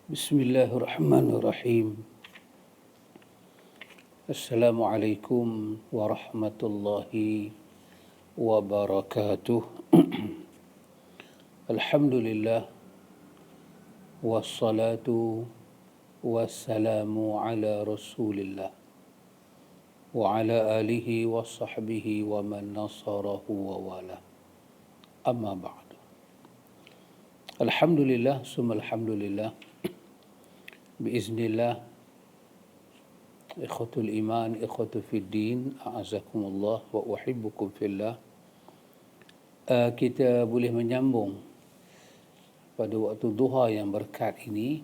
Bismillahirrahmanirrahim. Assalamualaikum warahmatullahi wabarakatuh. Alhamdulillah wassalatu wassalamu ala Rasulillah wa ala alihi wa sahbihi wa man nasarahu wa wala. Amma ba'du. Alhamdulillah summa alhamdulillah. Biiznillah, ikhwatul iman, ikhwatul fiddin, a'azakumullah wa uhibbukum fillah. Kita boleh menyambung pada waktu duha yang berkat ini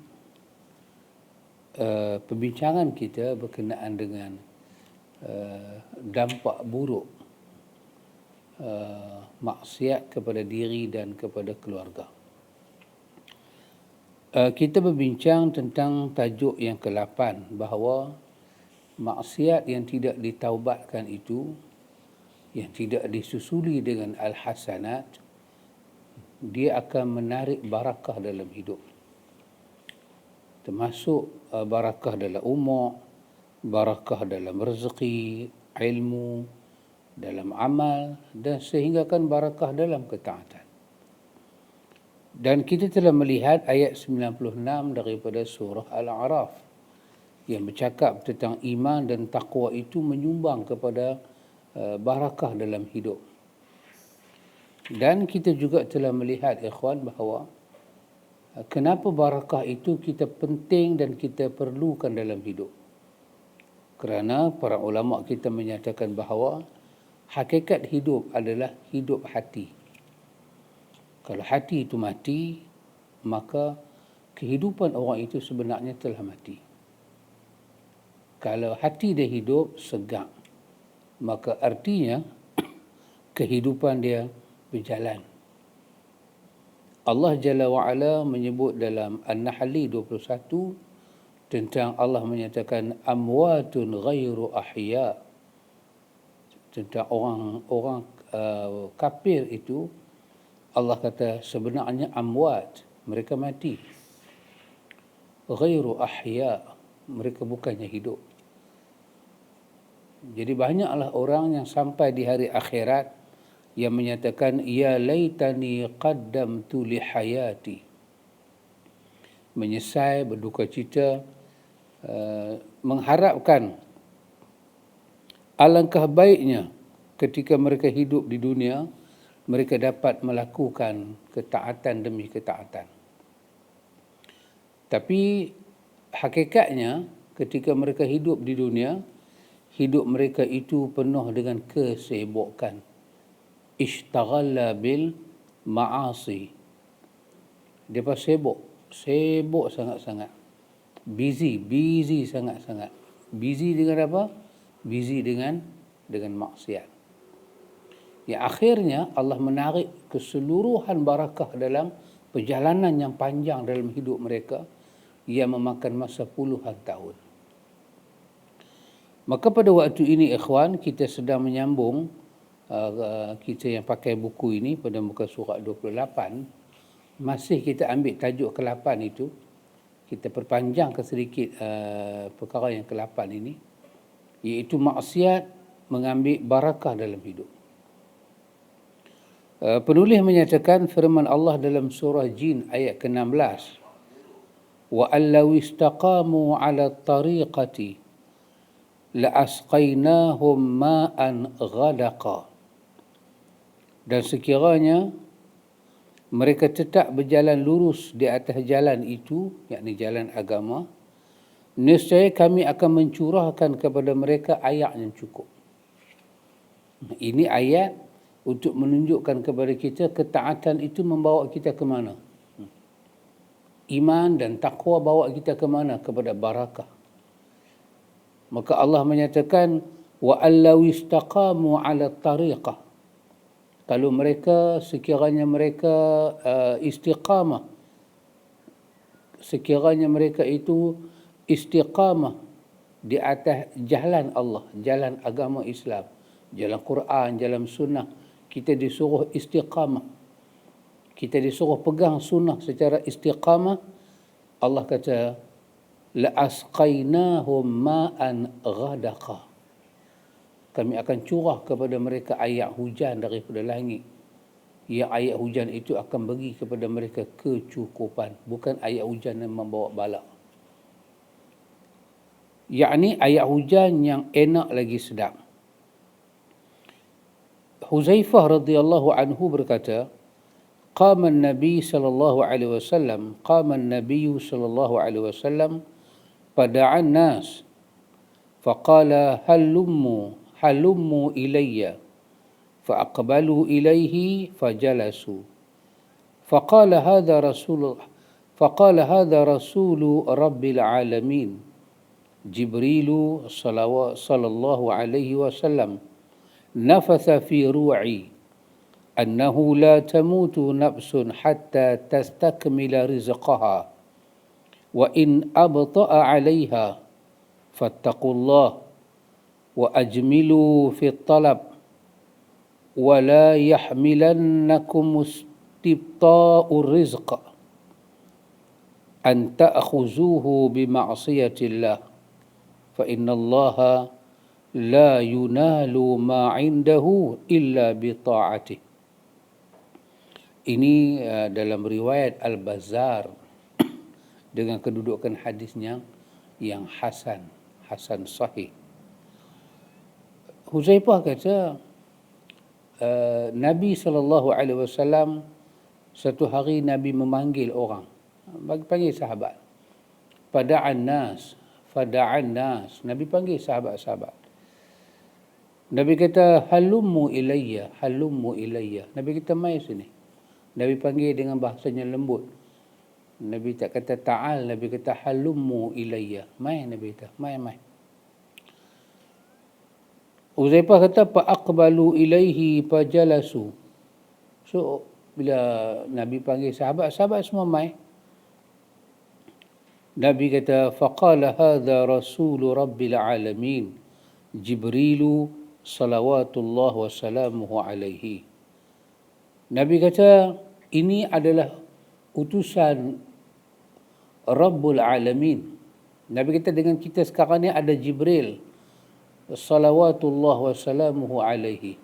perbincangan kita berkenaan dengan dampak buruk maksiat kepada diri dan kepada keluarga. Kita berbincang tentang tajuk yang ke-8 bahawa maksiat yang tidak ditaubatkan itu, yang tidak disusuli dengan al-hasanat, dia akan menarik barakah dalam hidup. Termasuk barakah dalam umur, barakah dalam rezeki, ilmu, dalam amal, dan sehinggakan barakah dalam ketaatan. Dan kita telah melihat ayat 96 daripada surah Al-A'raf yang bercakap tentang iman dan taqwa itu menyumbang kepada barakah dalam hidup. Dan kita juga telah melihat, ikhwan, bahawa kenapa barakah itu kita penting dan kita perlukan dalam hidup. Kerana para ulama kita menyatakan bahawa hakikat hidup adalah hidup hati. Kalau hati itu mati, maka kehidupan orang itu sebenarnya telah mati. Kalau hati dia hidup, segak, maka artinya kehidupan dia berjalan. Allah Jalla wa'ala menyebut dalam An-Nahli 21 tentang Allah menyatakan amwatun ghairu ahya, tentang orang kafir itu. Allah kata sebenarnya amwat, mereka mati. Ghairu ahya, mereka bukannya hidup. Jadi banyaklah orang yang sampai di hari akhirat yang menyatakan ya laitani qaddamtu li hayati, menyesal, berduka cita, mengharapkan alangkah baiknya ketika mereka hidup di dunia mereka dapat melakukan ketaatan demi ketaatan. Tapi hakikatnya ketika mereka hidup di dunia, hidup mereka itu penuh dengan kesibukan. Ishtaghala bil ma'asi. Dia sibuk sangat-sangat. Busy sangat-sangat. Busy dengan apa? Busy dengan maksiat. Yang akhirnya Allah menarik keseluruhan barakah dalam perjalanan yang panjang dalam hidup mereka yang memakan masa puluhan tahun. Maka pada waktu ini, ikhwan, kita sedang menyambung kita yang pakai buku ini pada muka surat 28. Masih kita ambil tajuk ke-8 itu. Kita perpanjang ke sedikit perkara yang ke-8 ini, iaitu maksiat mengambil barakah dalam hidup. Penulis menyatakan firman Allah dalam surah Jin ayat ke-16, wa allaw istaqamu ala tariqati la asqainahum ma'an ghadaqa. Dan sekiranya mereka tetap berjalan lurus di atas jalan itu, yakni jalan agama, nescaya kami akan mencurahkan kepada mereka air yang cukup. Ini ayat untuk menunjukkan kepada kita ketaatan itu membawa kita ke mana? Iman dan takwa bawa kita ke mana? Kepada barakah. Maka Allah menyatakan wa allaw istaqamu ala tariqah. Kalau mereka sekiranya mereka istiqamah, sekiranya mereka itu istiqamah di atas jalan Allah, jalan agama Islam, jalan Quran, jalan sunnah, kita disuruh istiqamah. Kita disuruh pegang sunnah secara istiqamah. Allah kata, la'asqainahum ma'an ghadaqa. Kami akan curah kepada mereka air hujan daripada langit. Yang air hujan itu akan bagi kepada mereka kecukupan. Bukan air hujan yang membawa bala. Yakni air hujan yang enak lagi sedap. Huzaifah radhiyallahu anhu berkata, قام النبي صلى الله عليه وسلم فدعا الناس فقال هلموا إلي فأقبلوا إليه فجلسوا فقال هذا رسول رب العالمين جبريل صلى الله عليه وسلم نفث في روعي أنه لا تموت نفس حتى تستكمل رزقها وإن أبطأ عليها فاتقوا الله وأجملوا في الطلب ولا يحملنكم استبطاء الرزق أن تأخذوه بمعصية الله فإن الله لا ينال ما عنده إلا بطاعته. Ini dalam riwayat Al-Bazzar dengan kedudukan hadisnya yang hasan sahih. Huzaifah kata, Nabi SAW satu hari Nabi memanggil orang, panggil sahabat. Fada'an nas, Nabi panggil sahabat-sahabat. Nabi kata, halummu ilayya. Nabi kata, mai sini. Nabi panggil dengan bahasanya lembut. Nabi tak kata ta'al, Nabi kata halummu ilayya. Mai, Nabi kata, mai. Uzaifah kata, fa'aqbalu ilaihi fajalasu. So, bila Nabi panggil sahabat semua mai. Nabi kata, faqala hadha rasulu rabbil alamin, Jibrilu salawatullah wa salamuhu alaihi. Nabi kata, ini adalah utusan Rabbul Alamin. Nabi kata, dengan kita sekarang ni ada Jibril salawatullah wa salamuhu alaihi.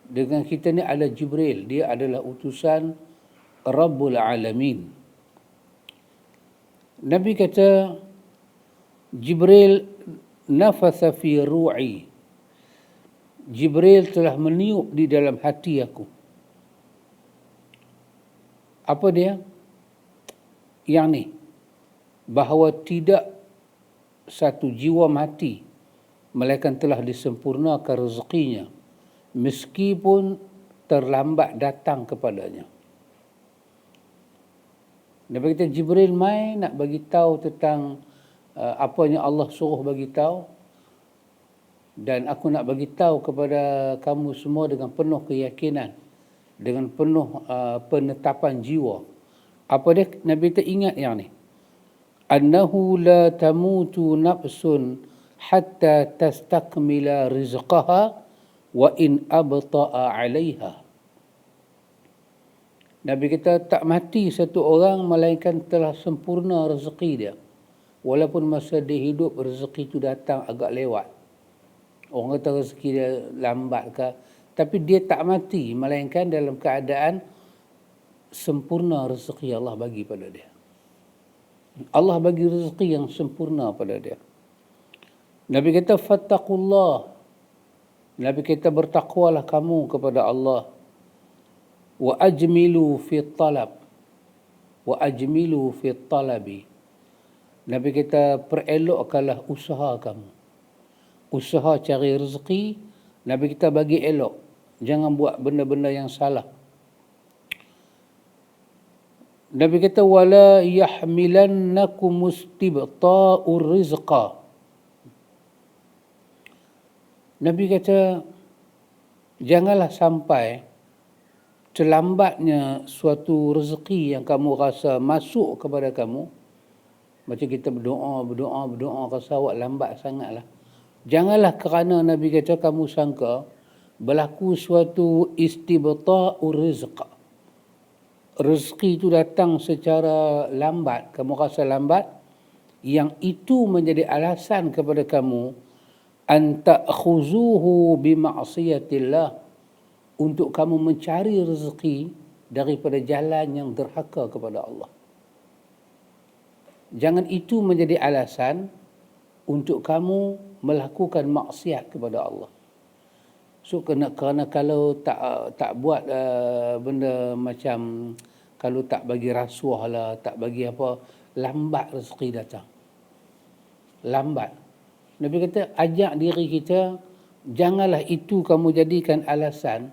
Dengan kita ni ada Jibril, dia adalah utusan Rabbul Alamin. Nabi kata, Jibril nafatha fi ru'i. Jibril telah meniup di dalam hati aku. Apa dia? Yang ni, bahawa tidak satu jiwa mati melainkan telah disempurnakan rezekinya meskipun terlambat datang kepadanya. Nabi kata, Jibril mai nak bagi tahu tentang apa yang Allah suruh bagi tahu, dan aku nak bagi tahu kepada kamu semua dengan penuh keyakinan, dengan penuh penetapan jiwa. Apa dia? Nabi kita ingat yang ni. Annahu la tamutu nafsun hatta tastakmila rizqaha wa in abta'a 'alaiha. Nabi kita tak mati satu orang melainkan telah sempurna rezeki dia. Walaupun masa dia hidup rezeki itu datang agak lewat. Orang kata rezeki dia lambat ke, tapi dia tak mati melainkan dalam keadaan sempurna rezeki Allah bagi pada dia. Allah bagi rezeki yang sempurna pada dia. Nabi kata, fattaqullah. Nabi kata, bertakwalah kamu kepada Allah. Wa ajmilu fi talab. Wa ajmilu fi talabi. Nabi kata, perelokkanlah usaha kamu. Usaha cari rezeki, Nabi kita bagi elok. Jangan buat benda-benda yang salah. Nabi kata, wala yahmilannakum istibta'ur rizqa. Nabi kata, janganlah sampai terlambatnya suatu rezeki yang kamu rasa masuk kepada kamu. Macam kita berdoa, rasa awak lambat sangatlah. Janganlah kerana Nabi kata kamu sangka berlaku suatu istibta'ur rizq. rezeki itu datang secara lambat, kamu rasa lambat, yang itu menjadi alasan kepada kamu an ta'khuzuhu bima'siyatillah, untuk kamu mencari rezeki daripada jalan yang derhaka kepada Allah. Jangan itu menjadi alasan untuk kamu melakukan maksiat kepada Allah. So kerana kalau tak buat benda macam, kalau tak bagi rasuah lah, tak bagi apa, lambat rezeki datang. Lambat. Nabi kata, ajak diri kita, janganlah itu kamu jadikan alasan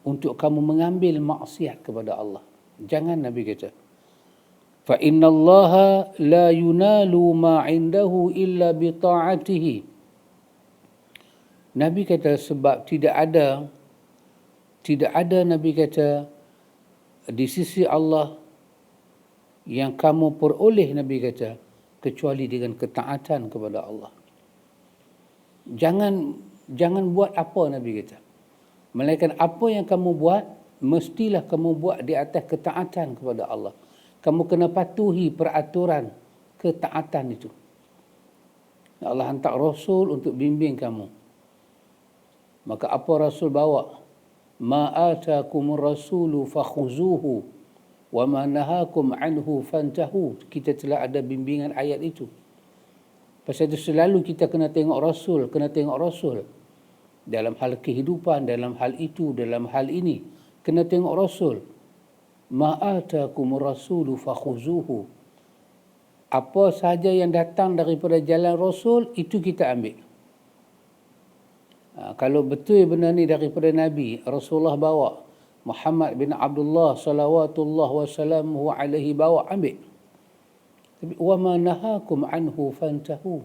untuk kamu mengambil maksiat kepada Allah. Jangan, Nabi kata. Fa innallaha la yunalu ma 'indahu illa bi ta'atihi. Nabi kata sebab tidak ada Nabi kata di sisi Allah yang kamu peroleh, Nabi kata, kecuali dengan ketaatan kepada Allah. Jangan buat apa, Nabi kata. Melainkan apa yang kamu buat, mestilah kamu buat di atas ketaatan kepada Allah. Kamu kena patuhi peraturan ketaatan itu. Allah hantar Rasul untuk bimbing kamu. Maka apa Rasul bawa? Ma atakumur rasulu fakhuzuhu wa ma nahakum anhu fantahu. Kita telah ada bimbingan ayat itu. Pasal itu selalu kita kena tengok Rasul, dalam hal kehidupan, dalam hal itu, dalam hal ini, kena tengok Rasul. Ma atakumur rasulu fakhuzuhu. Apa sahaja yang datang daripada jalan Rasul, itu kita ambil. Kalau betul benda ni daripada Nabi, Rasulullah bawa, Muhammad bin Abdullah salawatullah wassalamuhu alaihi bawa, ambil. Tapi wa ma nahakum anhu fantahu.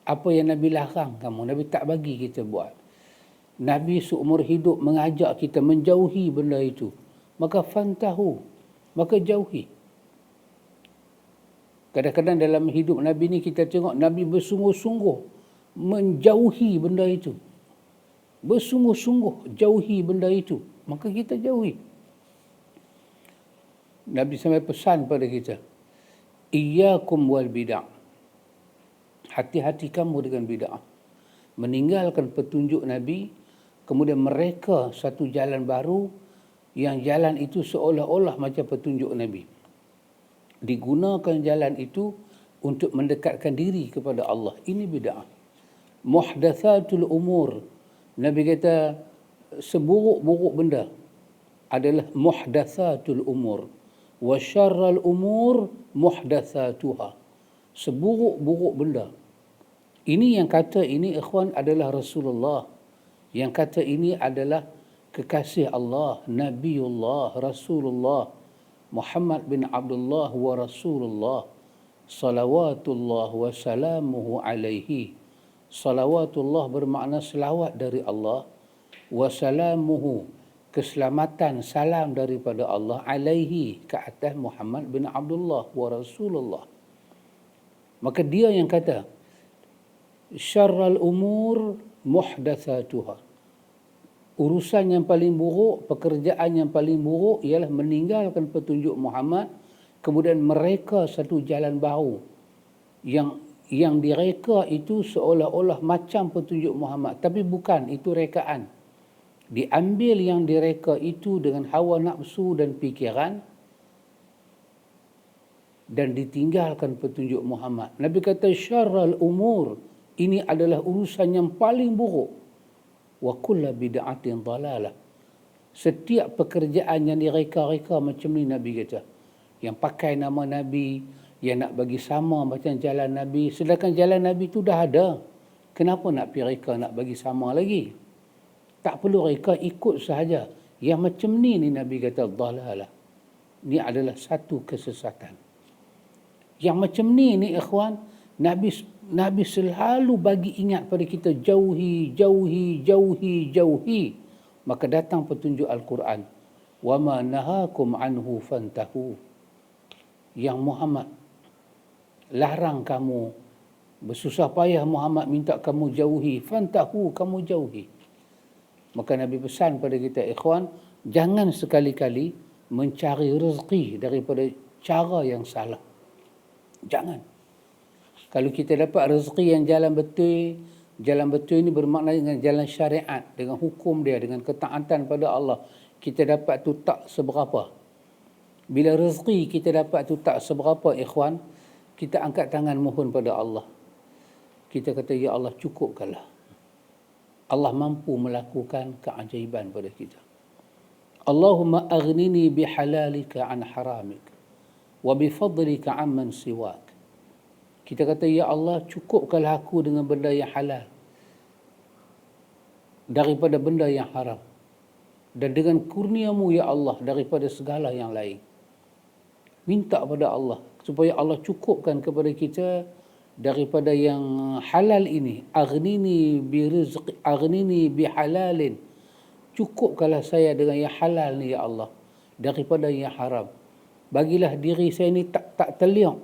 Apa yang Nabi larang kamu, Nabi tak bagi kita buat. Nabi seumur hidup mengajak kita menjauhi benda itu. Maka fantahu, maka jauhi. Kadang-kadang dalam hidup Nabi ni kita tengok Nabi bersungguh-sungguh menjauhi benda itu. Bersungguh-sungguh jauhi benda itu. Maka kita jauhi. Nabi sampai pesan pada kita, iyyakum wal bid'ah. Hati-hati kamu dengan bid'ah. Meninggalkan petunjuk Nabi, kemudian mereka satu jalan baru, yang jalan itu seolah-olah macam petunjuk Nabi. Digunakan jalan itu untuk mendekatkan diri kepada Allah. Ini bid'ah. Muhdatsatul umur. Nabi kata seburuk-buruk benda adalah muhdatsatul umur. Wa syarrul umur muhdatsatuha. Seburuk-buruk benda. Ini yang kata ini, ikhwan, adalah Rasulullah. Yang kata ini adalah kekasih Allah, Nabiullah, Rasulullah, Muhammad bin Abdullah wa Rasulullah, salawatullah wa salamuhu alaihi. Salawatullah bermakna selawat dari Allah, wa salamuhu, keselamatan, salam daripada Allah, alaihi, ke atas Muhammad bin Abdullah wa Rasulullah. Maka dia yang kata, syarrul umur muhdatsatuha. Urusan yang paling buruk, pekerjaan yang paling buruk ialah meninggalkan petunjuk Muhammad, kemudian mereka satu jalan baru yang direka itu seolah-olah macam petunjuk Muhammad, tapi bukan, itu rekaan. Diambil yang direka itu dengan hawa nafsu dan fikiran dan ditinggalkan petunjuk Muhammad. Nabi kata syarrul umur, ini adalah urusan yang paling buruk. Wa kullu bid'atin dhalalah. Setiap pekerjaan yang direka-reka macam ni, Nabi kata, yang pakai nama Nabi, yang nak bagi sama macam jalan Nabi, sedangkan jalan Nabi tu dah ada. Kenapa nak pergi reka, nak bagi sama lagi? Tak perlu reka, ikut sahaja. Yang macam ni Nabi kata dhalalah. Ini adalah satu kesesatan. Yang macam ni ikhwan, Nabi selalu bagi ingat pada kita, jauhi. Maka datang petunjuk Al-Quran. Wa ma nahakum anhu fantahu. Yang Muhammad larang kamu, bersusah payah Muhammad minta kamu jauhi, fantahu, kamu jauhi. Maka Nabi pesan pada kita, ikhwan, jangan sekali-kali mencari rezeki daripada cara yang salah. Jangan. Kalau kita dapat rezeki yang jalan betul ini bermakna dengan jalan syariat, dengan hukum dia, dengan ketaatan pada Allah, kita dapat tu tak seberapa. Bila rezeki kita dapat tu tak seberapa, ikhwan, kita angkat tangan mohon pada Allah. Kita kata, ya Allah, cukupkanlah. Allah mampu melakukan keajaiban pada kita. Allahumma aghnini bihalalika an haramik wa bifadlika amman siwak. Kita kata, ya Allah, cukupkanlah aku dengan benda yang halal daripada benda yang haram, dan dengan kurniamu, ya Allah, daripada segala yang lain. Minta pada Allah supaya Allah cukupkan kepada kita daripada yang halal ini. Aghnini bihalalin. Cukupkanlah saya dengan yang halal ni, ya Allah, daripada yang haram. Bagilah diri saya ni tak terliok,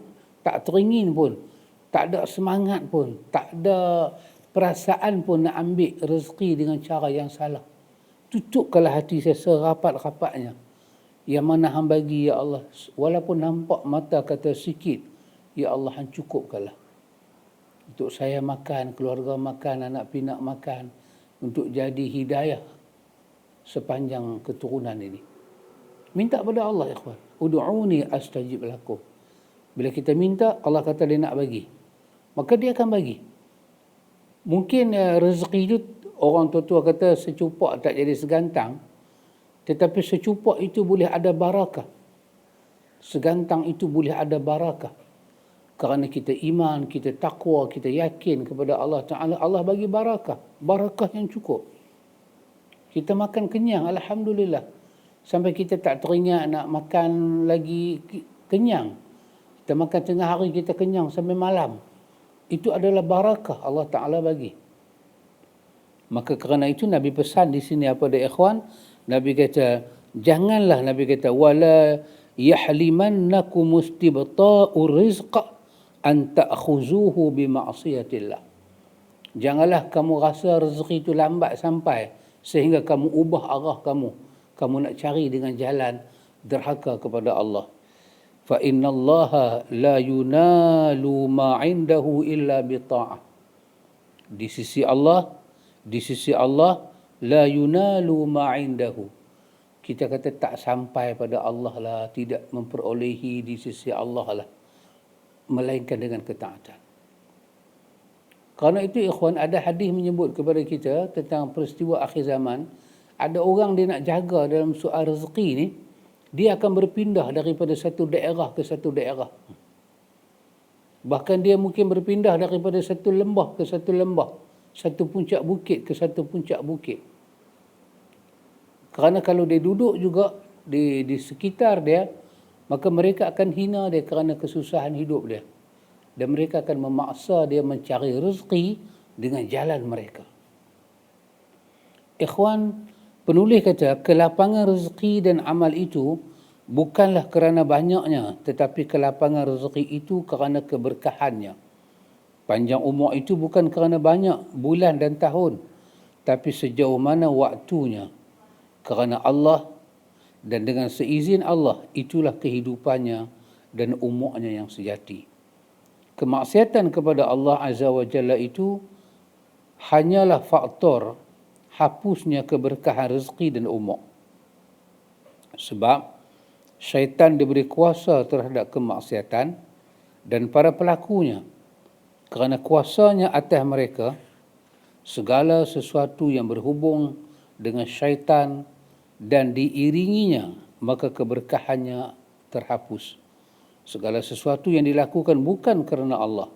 tak teringin pun, tak ada semangat pun, tak ada perasaan pun nak ambil rezeki dengan cara yang salah. Tutupkanlah hati saya serapat-rapatnya. Yang mana hang bagi, ya Allah, walaupun nampak mata kata sikit, ya Allah, hang cukupkanlah. Untuk saya makan, keluarga makan, anak pinak makan, untuk jadi hidayah sepanjang keturunan ini. Minta pada Allah, ikhwan. Ud'uni astajib lakum. Bila kita minta, Allah kata dia nak bagi, maka dia akan bagi. Mungkin rezeki itu, orang tua-tua kata secupak tak jadi segantang, tetapi secupak itu boleh ada barakah. Segantang itu boleh ada barakah. Kerana kita iman, kita takwa, kita yakin kepada Allah Ta'ala, Allah bagi barakah. Barakah yang cukup. Kita makan kenyang, alhamdulillah. Sampai kita tak teringat nak makan lagi, kenyang. Kita makan tengah hari, kita kenyang sampai malam. Itu adalah barakah Allah Ta'ala bagi. Maka kerana itu Nabi pesan di sini apa dia, ikhwan? Nabi kata, janganlah, Nabi kata, wala yahlimannakum istibta'u rizqa an ta'khuzuhu bima'siyatillah. Janganlah kamu rasa rezeki itu lambat sampai sehingga kamu ubah arah kamu nak cari dengan jalan derhaka kepada Allah. Fa innallaha la yunalu ma 'indahu illa bi ta'ah. Di sisi Allah la yunalu ma 'indahu. Kita kata tak sampai pada Allah lah, tidak memperolehi di sisi Allah lah, melainkan dengan ketaatan. Kerana itu, ikhwan, ada hadis menyebut kepada kita tentang peristiwa akhir zaman. Ada orang dia nak jaga dalam soal rezeki ni, dia akan berpindah daripada satu daerah ke satu daerah. Bahkan dia mungkin berpindah daripada satu lembah ke satu lembah, satu puncak bukit ke satu puncak bukit. Kerana kalau dia duduk juga di sekitar dia, maka mereka akan hina dia kerana kesusahan hidup dia. Dan mereka akan memaksa dia mencari rezeki dengan jalan mereka. Ikhwan, penulis kata, kelapangan rezeki dan amal itu bukanlah kerana banyaknya, tetapi kelapangan rezeki itu kerana keberkahannya. Panjang umur itu bukan kerana banyak bulan dan tahun, tapi sejauh mana waktunya. Kerana Allah, dan dengan seizin Allah, itulah kehidupannya dan umurnya yang sejati. Kemaksiatan kepada Allah Azza wa Jalla itu hanyalah faktor hapusnya keberkahan rezeki dan umur. Sebab syaitan diberi kuasa terhadap kemaksiatan dan para pelakunya. Kerana kuasanya atas mereka, segala sesuatu yang berhubung dengan syaitan dan diiringinya, maka keberkahannya terhapus. Segala sesuatu yang dilakukan bukan kerana Allah,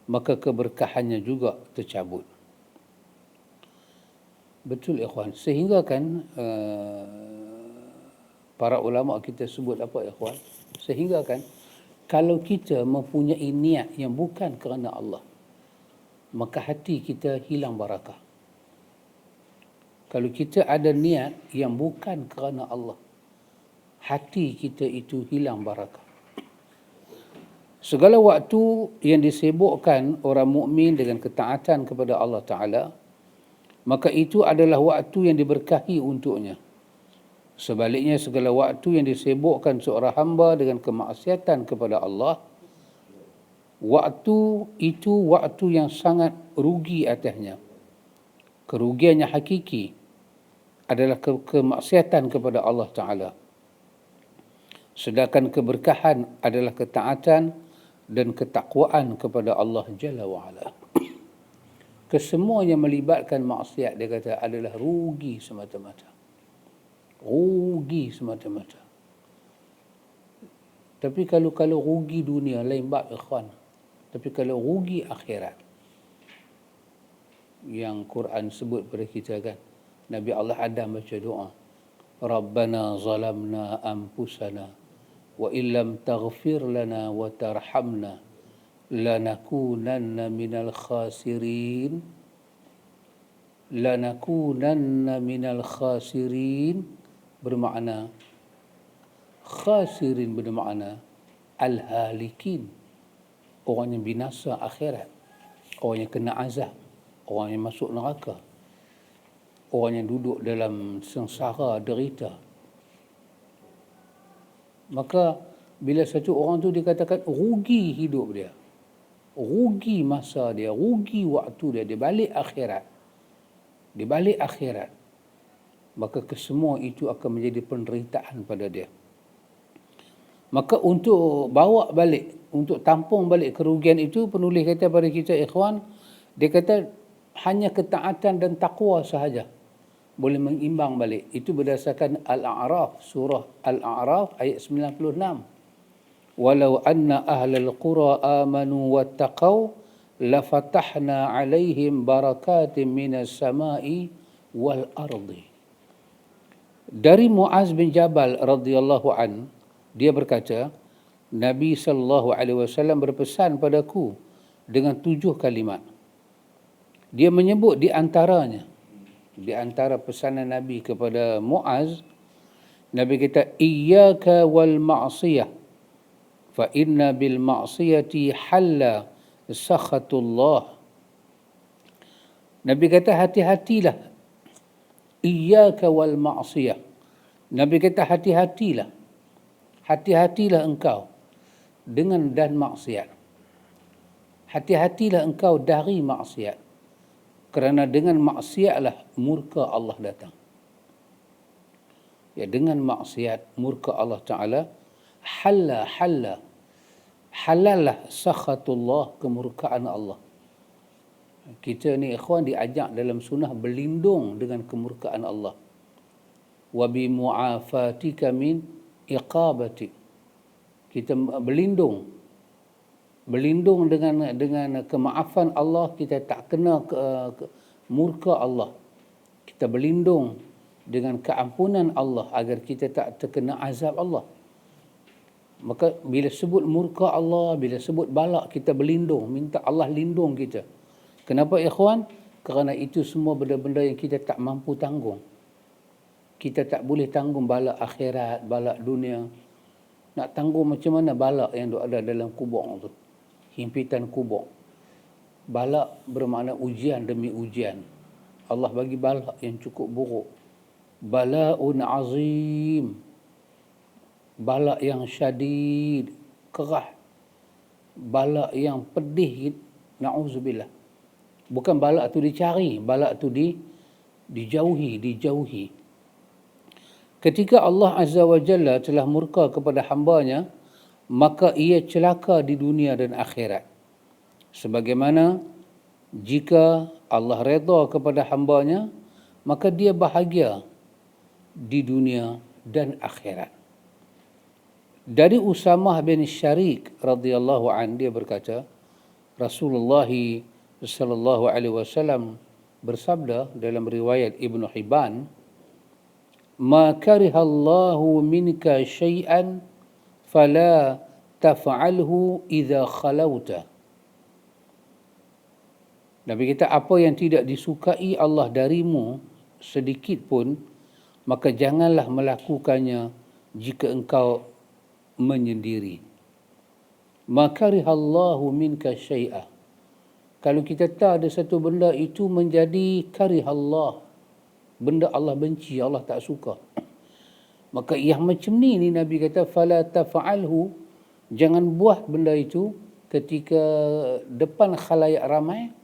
maka keberkahannya juga tercabut. Betul, ikhwan. Sehingga kan para ulama kita sebut apa, ikhwan? Sehingga kan kalau kita mempunyai niat yang bukan kerana Allah, maka hati kita hilang barakah. Kalau kita ada niat yang bukan kerana Allah, hati kita itu hilang barakah. Segala waktu yang disibukkan orang mukmin dengan ketaatan kepada Allah Ta'ala, maka itu adalah waktu yang diberkahi untuknya. Sebaliknya segala waktu yang disibukkan seorang hamba dengan kemaksiatan kepada Allah, waktu itu waktu yang sangat rugi atasnya. Kerugiannya hakiki adalah kemaksiatan kepada Allah Ta'ala. Sedangkan keberkahan adalah ketaatan dan ketakwaan kepada Allah Jalla wa'ala. Kesemuanya melibatkan maksiat, dia kata, adalah rugi semata-mata. Rugi semata-mata. Tapi kalau rugi dunia, lain bab, ikhwan. Tapi kalau rugi akhirat, yang Quran sebut pada kita kan, Nabi Allah Adam baca doa, Rabbana zalamna anfusana wa illam taghfir lana wa tarhamna lanakunanna minal khasirin. Lanakunanna minal khasirin bermakna khasirin, bermakna al-halikin, orang yang binasa akhirat, orang yang kena azab, orang yang masuk neraka, orang yang duduk dalam sengsara derita. Maka bila satu orang tu dikatakan rugi hidup dia, rugi masa dia, rugi waktu dia, dia balik akhirat, maka kesemua itu akan menjadi penderitaan pada dia. Maka untuk bawa balik, untuk tampung balik kerugian itu, penulis kata pada kita, ikhwan, dia kata hanya ketaatan dan taqwa sahaja boleh mengimbang balik. Itu berdasarkan Al-A'raf, surah Al-A'raf ayat 96. Walau anna ahlal qura amanu wattaqau lafatahna alaihim barakatin minas samai wal ardi. Dari Muaz bin Jabal radhiyallahu an, dia berkata, Nabi sallallahu alaihi wasallam berpesan padaku dengan 7 kalimat. Dia menyebut di antara pesanan Nabi kepada Muaz, Nabi kata, iyyaka wal ma'siyah fa inna bil ma'siyati halla sakhatullah. Nabi kata, hati-hatilah. Iyyaka wal ma'siyah. Nabi kata, hati-hatilah. Hati-hatilah engkau dengan dan maksiat. Hati-hatilah engkau dari maksiat. Kerana dengan maksiatlah murka Allah datang. Ya, dengan maksiat murka Allah Ta'ala, halallah sakhatullah, kemurkaan Allah. Kita ni ikhwan diajak dalam sunnah berlindung dengan kemurkaan Allah. Wa bi mu'afatika min iqabati. Kita berlindung dengan kemaafan Allah, kita tak kena murka Allah. Kita berlindung dengan keampunan Allah agar kita tak terkena azab Allah. Maka bila sebut murka Allah, bila sebut balak, kita berlindung, minta Allah lindung kita. Kenapa ikhwan? Kerana itu semua benda-benda yang kita tak mampu tanggung. Kita tak boleh tanggung balak akhirat, balak dunia. Nak tanggung macam mana balak yang ada dalam kubur tu, himpitan kubur. Balak bermakna ujian demi ujian. Allah bagi balak yang cukup buruk. Bala'un azim, balak yang syadid, kerah. Balak yang pedih, na'udzubillah. Bukan balak tu dicari, balak tu dijauhi. Ketika Allah Azza wa Jalla telah murka kepada hambanya, maka ia celaka di dunia dan akhirat. Sebagaimana jika Allah redha kepada hambanya, maka dia bahagia di dunia dan akhirat. Dari Usamah bin Syarik radhiyallahu an, dia berkata, Rasulullah sallallahu alaihi wasallam bersabda dalam riwayat Ibnu Hibban, ma karihallahu minka syai'an fala taf'alhu idza khalauta. Nabi kata, apa yang tidak disukai Allah darimu sedikit pun, maka janganlah melakukannya jika engkau menyendiri. Ma karihallahu minka syai'a. Kalau kita tahu ada satu benda itu menjadi karihallah, benda Allah benci, Allah tak suka, Maka yang macam ni Nabi kata fala taf'alhu, jangan buat benda itu ketika depan khalayak ramai.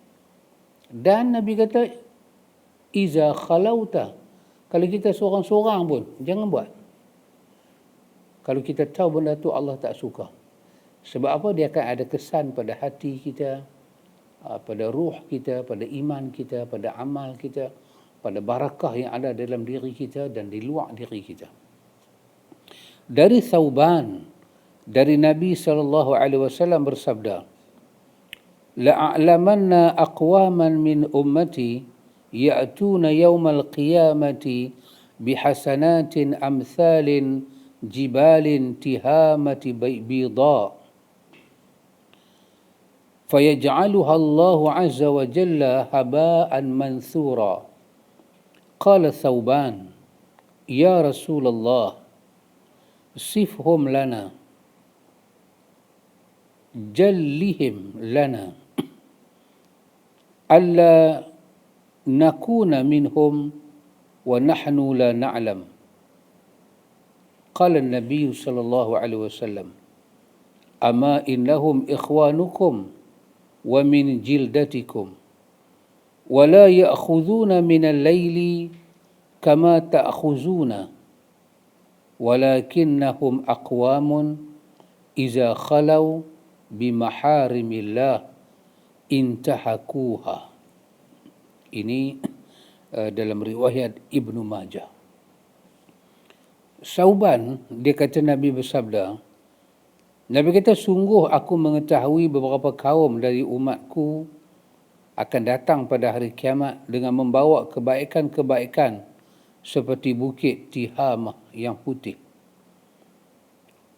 Dan Nabi kata iza khalauta, kalau kita seorang-seorang pun jangan buat. Kalau kita tahu benda tu Allah tak suka. Sebab apa? Dia akan ada kesan pada hati kita, pada ruh kita, pada iman kita, pada amal kita, pada barakah yang ada dalam diri kita dan di luar diri kita. Dari Thauban, dari Nabi SAW bersabda, la'a'lamanna aqwaman min ummati ya'tuna yawmal qiyamati bihasanatin amthalin jibalin tihamati bida fayaj'aluha Allahu azza wa jalla haba'an manthura. Qala Thauban, ya Rasulullah, sifhum lana, jallihim lana, alla nakuna minhum wa nahnu la na'lam. Qala an-nabiy sallallahu alaihi wasallam, ama innahum ikhwanukum wa min jildatikum wa la ya'khudhuna min al-layli kama ta'khuzuna walakinnahum aqwamun iza khalau bimaharimillah intahakuha. Ini dalam riwayat Ibnu Majah. Thauban, dia kata Nabi bersabda, Nabi kata, sungguh aku mengetahui beberapa kaum dari umatku akan datang pada hari kiamat dengan membawa kebaikan-kebaikan seperti bukit Tihamah yang putih.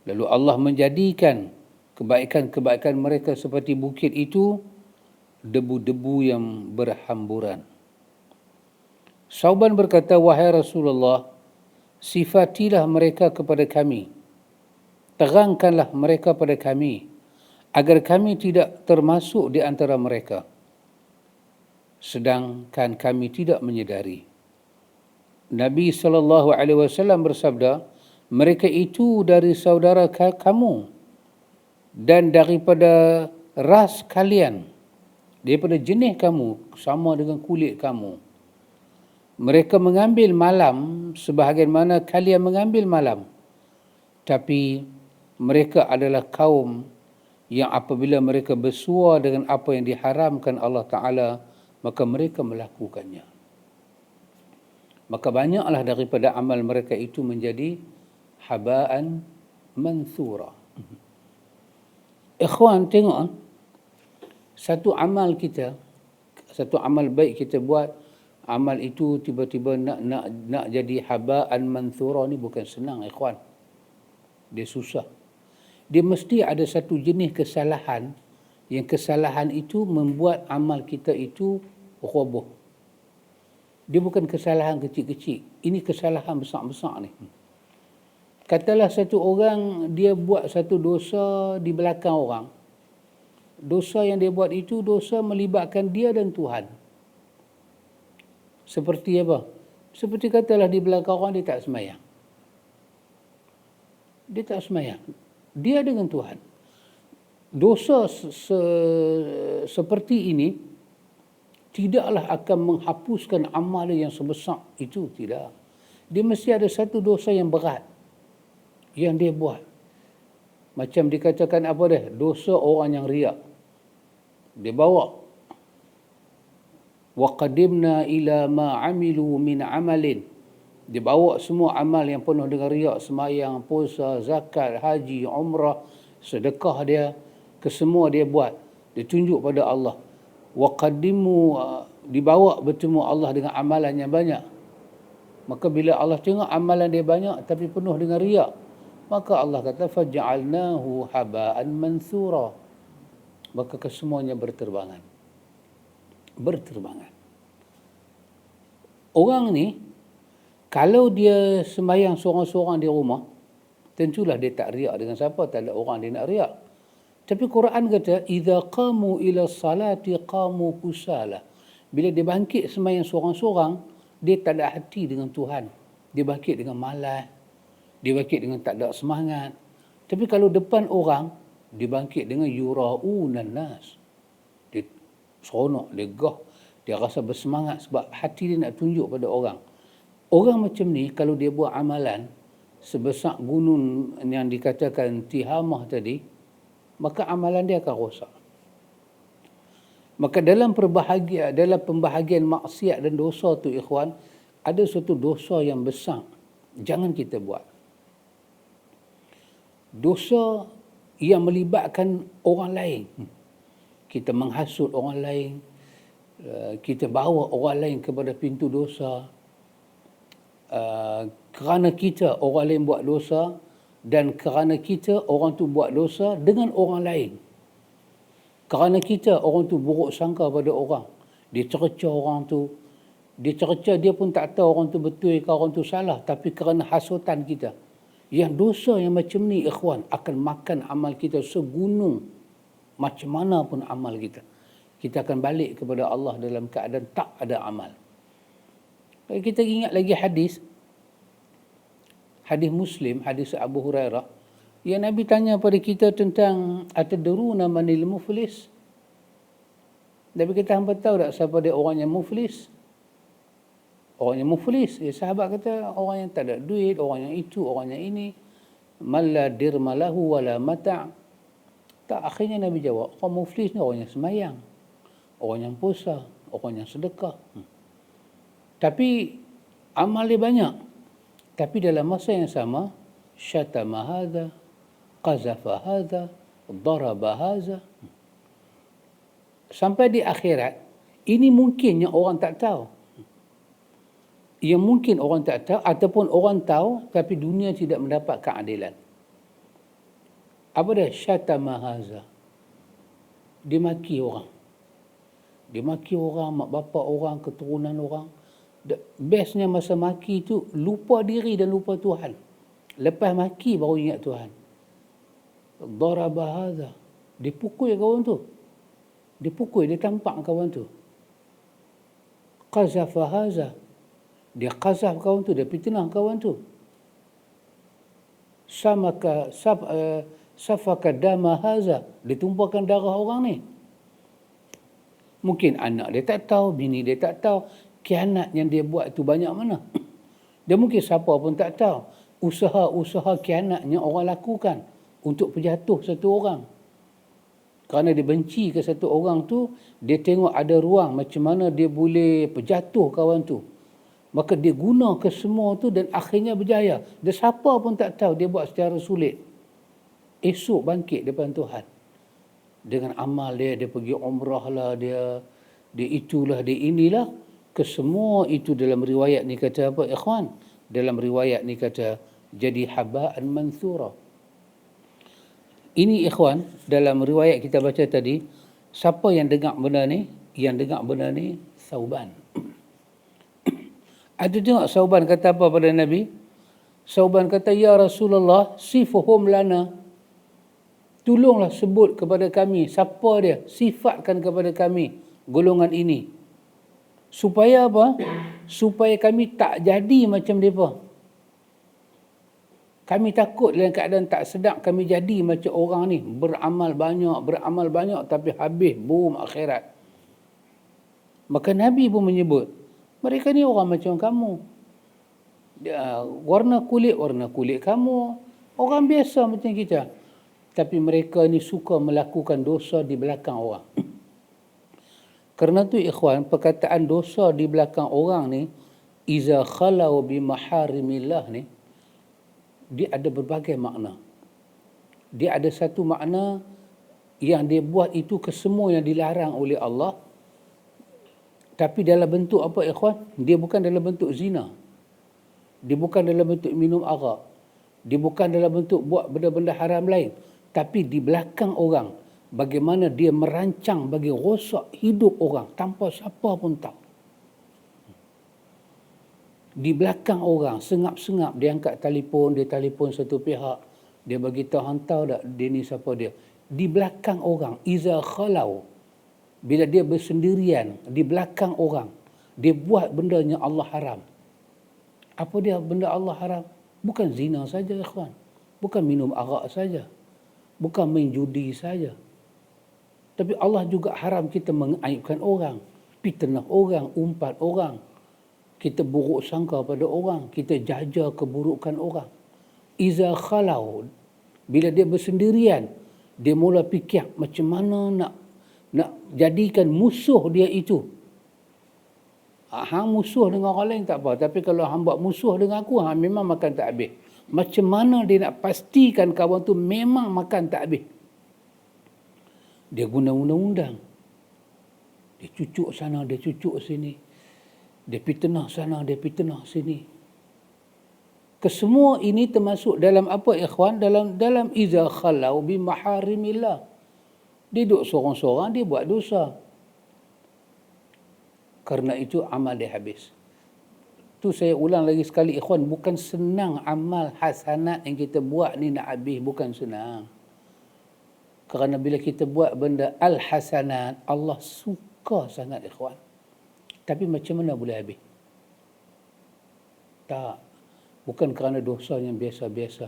Lalu Allah menjadikan kebaikan-kebaikan mereka seperti bukit itu debu-debu yang berhamburan. Thauban berkata, wahai Rasulullah, sifatilah mereka kepada kami, terangkanlah mereka pada kami, agar kami tidak termasuk di antara mereka, sedangkan kami tidak menyedari. Nabi SAW bersabda, mereka itu dari saudara kamu dan daripada ras kalian, daripada jenis kamu, sama dengan kulit kamu. Mereka mengambil malam sebagaimana kalian mengambil malam. Tapi mereka adalah kaum yang apabila mereka bersua dengan apa yang diharamkan Allah Ta'ala, maka mereka melakukannya. Maka banyaklah daripada amal mereka itu menjadi haba'an manthura. Ikhwan, tengok, satu amal kita, satu amal baik kita buat, amal itu tiba-tiba nak jadi haba'an manthura ni bukan senang, ikhwan. Dia susah. Dia mesti ada satu jenis kesalahan, yang kesalahan itu membuat amal kita itu roboh. Dia bukan kesalahan kecil-kecil. Ini kesalahan besar-besar ni. Katalah satu orang dia buat satu dosa di belakang orang. Dosa yang dia buat itu dosa melibatkan dia dan Tuhan. Seperti apa? Seperti katalah di belakang orang dia tak semayang. Dia tak semayang. Dia dengan Tuhan. Dosa seperti ini tidaklah akan menghapuskan amalan yang sebesar itu, tidak. Dia mesti ada satu dosa yang berat yang dia buat. Macam dikatakan apa dah? Dosa orang yang riak. Dia bawa. Wa qadimna ila ma amilu min amalin. Dia bawa semua amal yang penuh dengan riak, semayang, puasa, zakat, haji, umrah, sedekah dia, kesemua dia buat. Dia tunjuk pada Allah. Wa qaddimu, dibawa bertemu Allah dengan amalan yang banyak. Maka bila Allah tengok amalan dia banyak tapi penuh dengan riak, maka Allah kata faj'alnahu haba'an manthura. Maka kesemuanya berterbangan. Berterbangan. Orang ni kalau dia sembahyang seorang-seorang di rumah, tentulah dia tak riak dengan siapa, tak ada orang dia nak riak. Tapi Quran kata idza qamu ila salati qamu kusala. Bila dia bangkit sembahyang seorang-seorang, dia tak ada hati dengan Tuhan. Dia bangkit dengan malas. Dia bangkit dengan tak ada semangat. Tapi kalau depan orang, dia bangkit dengan yura'unan nas. Dia seronok, dia gah, dia rasa bersemangat sebab hati dia nak tunjuk pada orang. Orang macam ni kalau dia buat amalan sebesar gunung yang dikatakan Tihamah tadi, maka amalan dia akan rosak. Maka dalam pembahagian maksiat dan dosa tu ikhwan, ada suatu dosa yang besar. Jangan kita buat. Dosa yang melibatkan orang lain. Kita menghasut orang lain, kita bawa orang lain kepada pintu dosa. Kerana kita orang lain buat dosa, dan kerana kita orang tu buat dosa dengan orang lain. Kerana kita orang tu buruk sangka pada orang. Dia cerca orang tu. Dia cerca, dia pun tak tahu orang tu betul ke orang tu salah. Tapi kerana hasutan kita. Yang dosa yang macam ni ikhwan akan makan amal kita segunung. Macam mana pun amal kita. Kita akan balik kepada Allah dalam keadaan tak ada amal. Kita ingat lagi hadis Muslim, hadis Abu Hurairah, yang Nabi tanya pada kita tentang atadruna manil muflis. Nabi kata, hangpa tahu tak siapa dia orang yang muflis? Orang yang muflis, sahabat kata orang yang tak ada duit, orang yang itu, orang yang ini. Man la dirma lahu wala mata'. Tak, akhirnya Nabi jawab, orang muflis ni orang yang semayang, orang yang puasa, orang yang sedekah. Tapi amal dia banyak. Tapi dalam masa yang sama, syatama hadha, qazafa hadha, daraba hadha. Sampai di akhirat, ini mungkin yang orang tak tahu. Yang mungkin orang tak tahu, ataupun orang tahu, tapi dunia tidak mendapat keadilan. Apa dia? Syatama hadha. Dia maki orang. Dia maki orang, mak bapak orang, keturunan orang. Bestnya masa maki tu, lupa diri dan lupa Tuhan. Lepas maki baru ingat Tuhan. Daraba hadha. Dia pukul kawan tu. Dia pukul, dia tampak kawan tu. Qazafa hadha. Dia qazaf kawan tu, dia fitnah kawan tu. Safaka dama hadha. Dia tumpahkan darah orang ni. Mungkin anak dia tak tahu, bini dia tak tahu. Khianat yang dia buat tu banyak mana. Dia mungkin siapa pun tak tahu. Usaha-usaha khianat yang orang lakukan untuk penjatuh satu orang. Kerana dia benci ke satu orang tu, dia tengok ada ruang macam mana dia boleh penjatuh kawan tu. Maka dia guna ke semua tu dan akhirnya berjaya. Dia siapa pun tak tahu, dia buat secara sulit. Esok bangkit depan Tuhan. Dengan amal dia pergi umrah lah, dia itulah, dia inilah. Kesemua itu dalam riwayat ni kata apa ikhwan? Dalam riwayat ni kata jadi haba'an mansura. Ini ikhwan, dalam riwayat kita baca tadi, siapa yang dengar benda ni? Yang dengar benda ni Sauban. Ada tengok Sauban kata apa pada Nabi? Sauban kata, ya Rasulullah, sifuhum lana. Tolonglah sebut kepada kami siapa dia, sifatkan kepada kami golongan ini. Supaya apa? Supaya kami tak jadi macam mereka. Kami takut dalam keadaan tak sedap kami jadi macam orang ni. Beramal banyak tapi habis boom akhirat. Maka Nabi pun menyebut, mereka ni orang macam kamu. Warna kulit kamu. Orang biasa macam kita. Tapi mereka ni suka melakukan dosa di belakang orang. Kerana tu ikhwan, perkataan dosa di belakang orang ni, iza khalau bi maharimillah ni, dia ada berbagai makna. Dia ada satu makna yang dia buat itu ke semua yang dilarang oleh Allah. Tapi dalam bentuk apa ikhwan? Dia bukan dalam bentuk zina. Dia bukan dalam bentuk minum arak. Dia bukan dalam bentuk buat benda-benda haram lain. Tapi di belakang orang, bagaimana dia merancang bagi rosak hidup orang tanpa siapa pun tahu. Di belakang orang, sengap-sengap dia angkat telefon, dia telefon satu pihak, dia bagi tahu, hantar tak dia ni siapa dia. Di belakang orang, iza khalau, bila dia bersendirian di belakang orang, dia buat benda yang Allah haram. Apa dia benda Allah haram? Bukan zina saja, ikhwan. Bukan minum arak saja. Bukan main judi saja. Tapi Allah juga haram kita mengaibkan orang, fitnah orang, umpat orang. Kita buruk sangka pada orang, kita jaja keburukan orang. Iza khalau, bila dia bersendirian, dia mula fikir macam mana nak jadikan musuh dia itu. Hang musuh dengan orang lain tak apa, tapi kalau hang buat musuh dengan aku, hang memang makan tak habis. Macam mana dia nak pastikan kawan tu memang makan tak habis? Dia guna undang-undang. Dia cucuk sana, dia cucuk sini. Dia fitnah sana, dia fitnah sini. Kesemua ini termasuk dalam apa, ikhwan? Dalam iza khalau bi maharimillah. Dia duduk seorang-seorang, dia buat dosa. Karena itu amal dia habis. Tu saya ulang lagi sekali, ikhwan, bukan senang amal hasanat yang kita buat ni nak habis, bukan senang. Kerana bila kita buat benda al-hasanat, Allah suka sangat, ikhwan. Tapi macam mana boleh habis? Tak. Bukan kerana dosa yang biasa-biasa.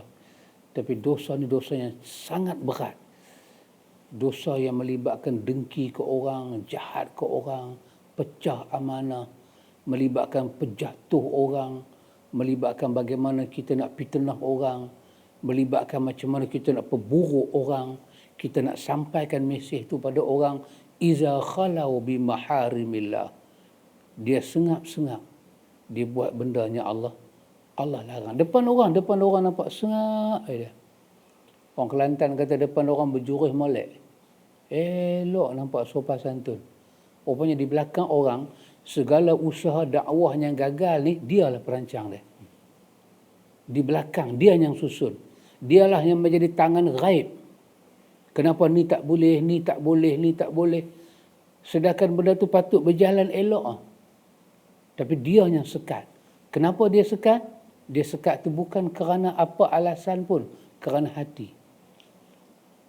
Tapi dosa ni dosa yang sangat berat. Dosa yang melibatkan dengki ke orang, jahat ke orang, pecah amanah, melibatkan penjatuh orang, melibatkan bagaimana kita nak fitnah orang, melibatkan macam mana kita nak perburuk orang, kita nak sampaikan mesej tu pada orang. Iza khalau bi maharimillah. Dia sengap-sengap. Dia buat bendanya Allah larang. Depan orang nampak sengap dia. Orang Kelantan kata depan orang berjurus molek. Elok nampak sopan santun. Rupanya di belakang orang, segala usaha dakwah yang gagal ni, dialah perancang dia. Di belakang, dia yang susun. Dialah yang menjadi tangan ghaib. Kenapa ni tak boleh, ni tak boleh, ni tak boleh. Sedangkan benda tu patut berjalan elok. Tapi dia yang sekat. Kenapa dia sekat? Dia sekat tu bukan kerana apa alasan pun. Kerana hati.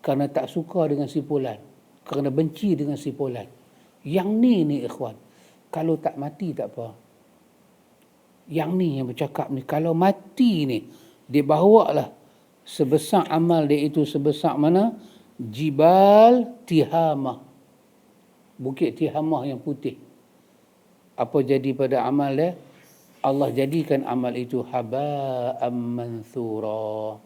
Kerana tak suka dengan si fulan. Kerana benci dengan si fulan. Yang ni ikhwan. Kalau tak mati tak apa. Yang ni yang bercakap ni. Kalau mati ni. Dia bawa lah. Sebesar amal dia itu sebesar mana? Jibal Tihamah. Bukit Tihamah yang putih. Apa jadi pada amal dia? Allah jadikan amal itu haba'am manthura.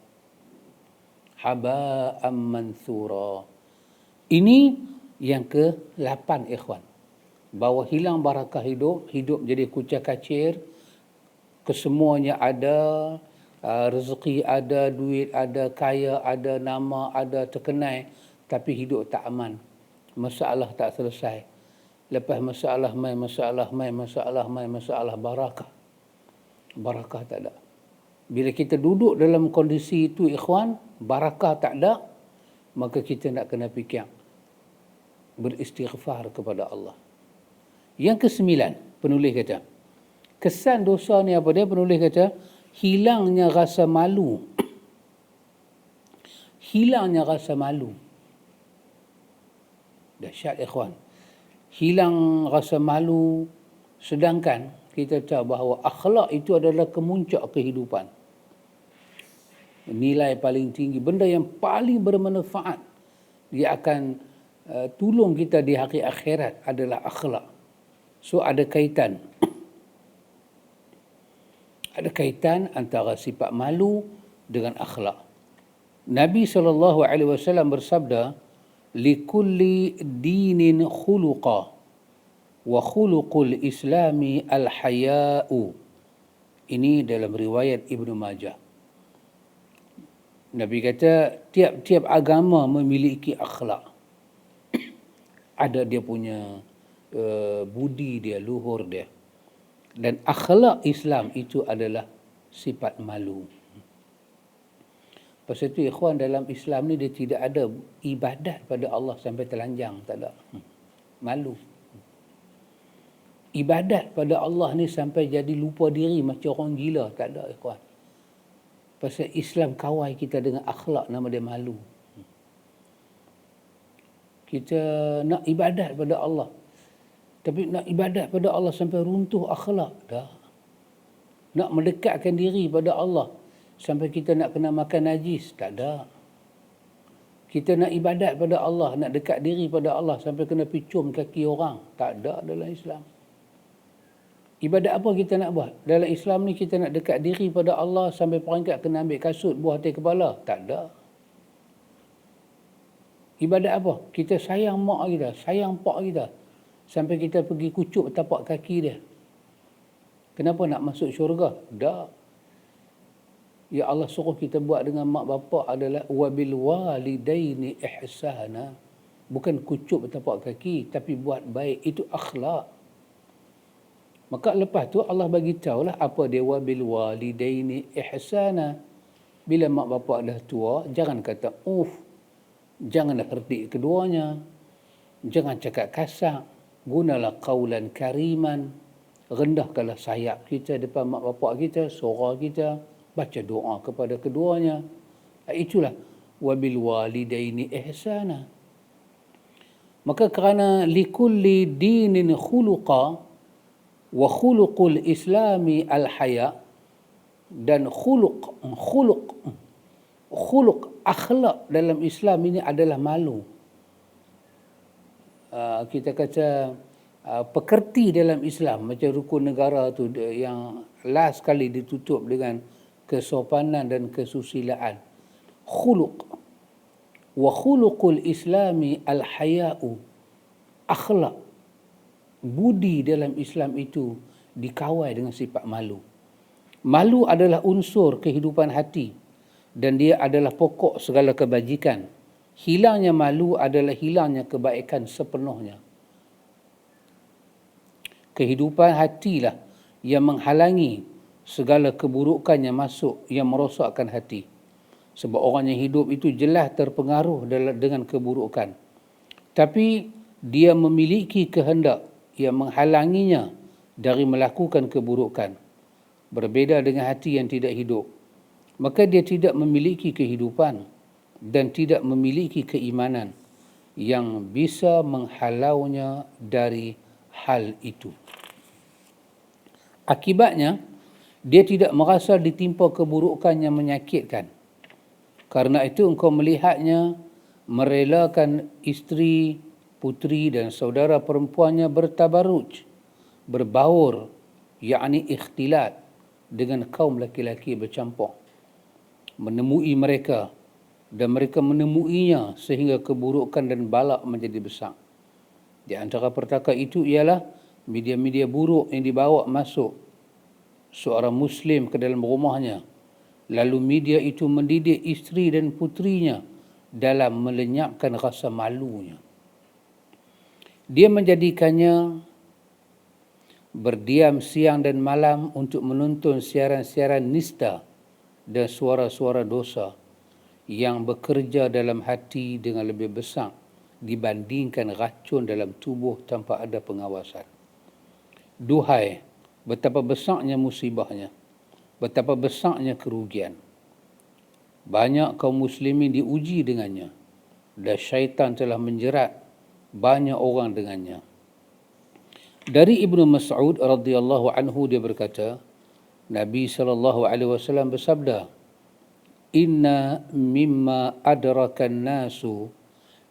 Haba'am manthura. Ini yang ke-8, ikhwan. Bahawa hilang barakah hidup, hidup jadi kucak kacir, kesemuanya ada, rezeki ada, duit ada, kaya ada, nama ada, terkenal, tapi hidup tak aman. Masalah tak selesai. Lepas masalah barakah. Barakah tak ada. Bila kita duduk dalam kondisi itu, ikhwan, barakah tak ada, maka kita nak kena fikir. Beristighfar kepada Allah. Yang ke-9, penulis kata, kesan dosa ni apa dia? Penulis kata, hilangnya rasa malu. Hilangnya rasa malu. Dahsyat, ikhwan. Hilang rasa malu, sedangkan kita tahu bahawa akhlak itu adalah kemuncak kehidupan. Nilai paling tinggi, benda yang paling bermanfaat, dia akan tolong kita di hari akhirat adalah akhlak. So ada kaitan. Ada kaitan antara sifat malu dengan akhlak. Nabi SAW bersabda, likulli dinin khuluqa wa khuluqul islami al-haya'u. Ini dalam riwayat Ibnu Majah. Nabi kata tiap-tiap agama memiliki akhlak. Ada dia punya budi dia, luhur dia. Dan akhlak Islam itu adalah sifat malu. Pasal itu ikhwan, dalam Islam ni dia tidak ada ibadat pada Allah sampai telanjang, tak ada. Malu. Ibadat pada Allah ni sampai jadi lupa diri macam orang gila, tak ada, ikhwan. Pasal Islam kawal kita dengan akhlak, nama dia malu. Kita nak ibadat pada Allah, tapi nak ibadat pada Allah sampai runtuh akhlak, dah. Nak mendekatkan diri pada Allah sampai kita nak kena makan najis. Tak ada. Kita nak ibadat pada Allah, nak dekat diri pada Allah sampai kena picum kaki orang. Tak ada dalam Islam. Ibadat apa kita nak buat? Dalam Islam ni kita nak dekat diri pada Allah sampai perangkat kena ambil kasut buah atas kepala. Tak ada. Ibadat apa? Kita sayang mak kita, sayang pak kita. Sampai kita pergi kucuk tapak kaki dia. Kenapa nak masuk syurga? Tak. Ya Allah suruh kita buat dengan mak bapak adalah wabil walidaini ihsana. Bukan kucuk tapak kaki, tapi buat baik. Itu akhlak. Maka lepas tu Allah bagi tahulah apa dia wabil walidaini ihsana. Bila mak bapak dah tua, jangan kata janganlah herdik keduanya. Jangan cakap kasar. Gunalah qaulan kariman. Rendahkanlah sayap kita depan mak bapak kita, suara kita. Baca doa kepada keduanya. Itulah wabil walidaini ihsana. Maka kerana likulli dinin khuluqa wa khuluqul islami al-haya, dan khuluq akhlak dalam Islam ini adalah malu. Kita kata pekerti dalam Islam macam rukun negara tu yang last kali ditutup dengan kesopanan dan kesusilaan. Khuluq wa khuluqul islami al-haya'u. Akhlak, budi dalam Islam itu dikawal dengan sifat malu. Malu adalah unsur kehidupan hati dan dia adalah pokok segala kebajikan. Hilangnya malu adalah hilangnya kebaikan sepenuhnya. Kehidupan hatilah yang menghalangi segala keburukan yang masuk, yang merosakkan hati. Sebab orang yang hidup itu jelas terpengaruh dengan keburukan. Tapi dia memiliki kehendak yang menghalanginya dari melakukan keburukan. Berbeza dengan hati yang tidak hidup. Maka dia tidak memiliki kehidupan dan tidak memiliki keimanan yang bisa menghalaunya dari hal itu. Akibatnya, dia tidak merasa ditimpa keburukan yang menyakitkan. Karena itu engkau melihatnya merelakan isteri, puteri dan saudara perempuannya bertabaruj, berbaur, yakni ikhtilat dengan kaum laki-laki bercampur. Menemui mereka dan mereka menemuinya sehingga keburukan dan balak menjadi besar. Di antara perkara itu ialah media-media buruk yang dibawa masuk seorang Muslim ke dalam rumahnya. Lalu media itu mendidik isteri dan puterinya dalam melenyapkan rasa malunya. Dia menjadikannya berdiam siang dan malam untuk menonton siaran-siaran nista dan suara-suara dosa yang bekerja dalam hati dengan lebih besar dibandingkan racun dalam tubuh tanpa ada pengawasan. Duhai, betapa besarnya musibahnya, betapa besarnya kerugian. Banyak kaum muslimin diuji dengannya dan syaitan telah menjerat banyak orang dengannya. Dari Ibnu Mas'ud radhiyallahu anhu dia berkata, Nabi SAW bersabda, Inna mimma adrakan nasu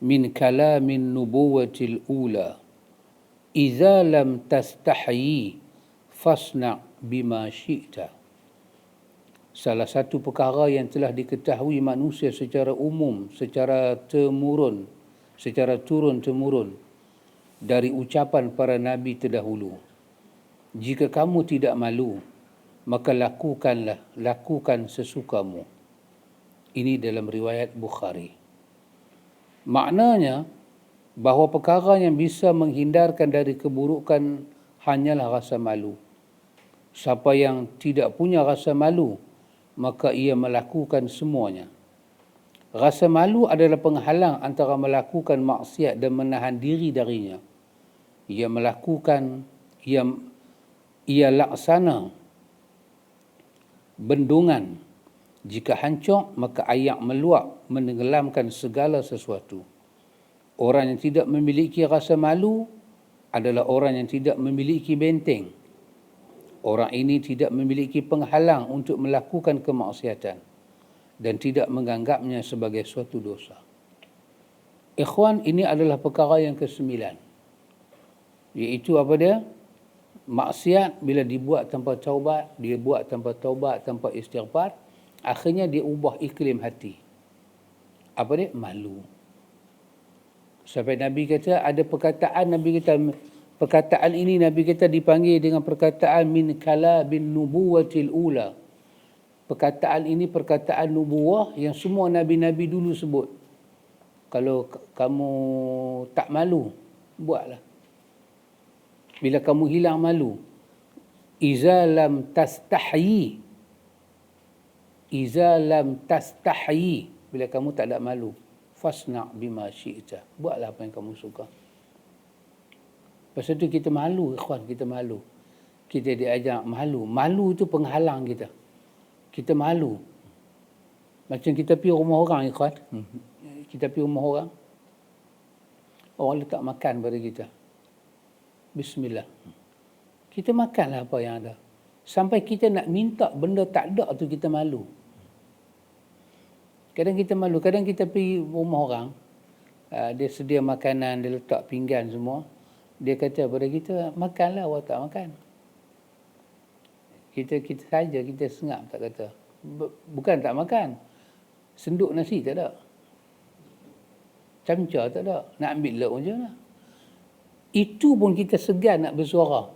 min kalamin nubuwatil ula, Iza lam tastahyi fasna' bima syi'ta. Salah satu perkara yang telah diketahui manusia secara umum, secara turun-temurun dari ucapan para nabi terdahulu. Jika kamu tidak malu, maka lakukan sesukamu. Ini dalam riwayat Bukhari. Maknanya bahawa perkara yang bisa menghindarkan dari keburukan hanyalah rasa malu. Siapa yang tidak punya rasa malu, maka ia melakukan semuanya. Rasa malu adalah penghalang antara melakukan maksiat dan menahan diri darinya. Ia laksana bendungan. Jika hancur, maka air meluap menenggelamkan segala sesuatu. Orang yang tidak memiliki rasa malu adalah orang yang tidak memiliki benteng. Orang ini tidak memiliki penghalang untuk melakukan kemaksiatan dan tidak menganggapnya sebagai suatu dosa. Ikhwan, ini adalah perkara yang ke-9. Iaitu apa dia? Maksiat bila dibuat tanpa taubat, dia buat tanpa taubat, tanpa istighfar, akhirnya dia ubah iklim hati. Apa dia? Malu. Sampai Nabi kata, ada perkataan Nabi kata, perkataan ini Nabi kita dipanggil dengan perkataan min kalabin nubuwatil ula. Perkataan ini perkataan nubuwah yang semua Nabi-Nabi dulu sebut. Kalau kamu tak malu, buatlah. Bila kamu hilang malu, iza lam tastahyi, bila kamu tak ada malu, fasna' bima syi'ta, buatlah apa yang kamu suka. Pasal tu kita malu, ikhwan, kita malu. Kita diajak malu. Malu tu penghalang kita. Kita malu. Macam kita pergi rumah orang, ikhwan. Kita pergi rumah orang. Orang letak makan pada kita. Bismillah. Kita makanlah apa yang ada. Sampai kita nak minta benda tak ada tu kita malu. Kadang kita malu. Kadang kita pergi rumah orang. Dia sedia makanan, dia letak pinggan semua. Dia kata kepada kita, makanlah, awak tak makan. Kita saja, kita sengap tak kata. Bukan tak makan. Senduk nasi tak ada. Camca tak ada. Nak ambil lauk je lah. Itu pun kita segan nak bersuara.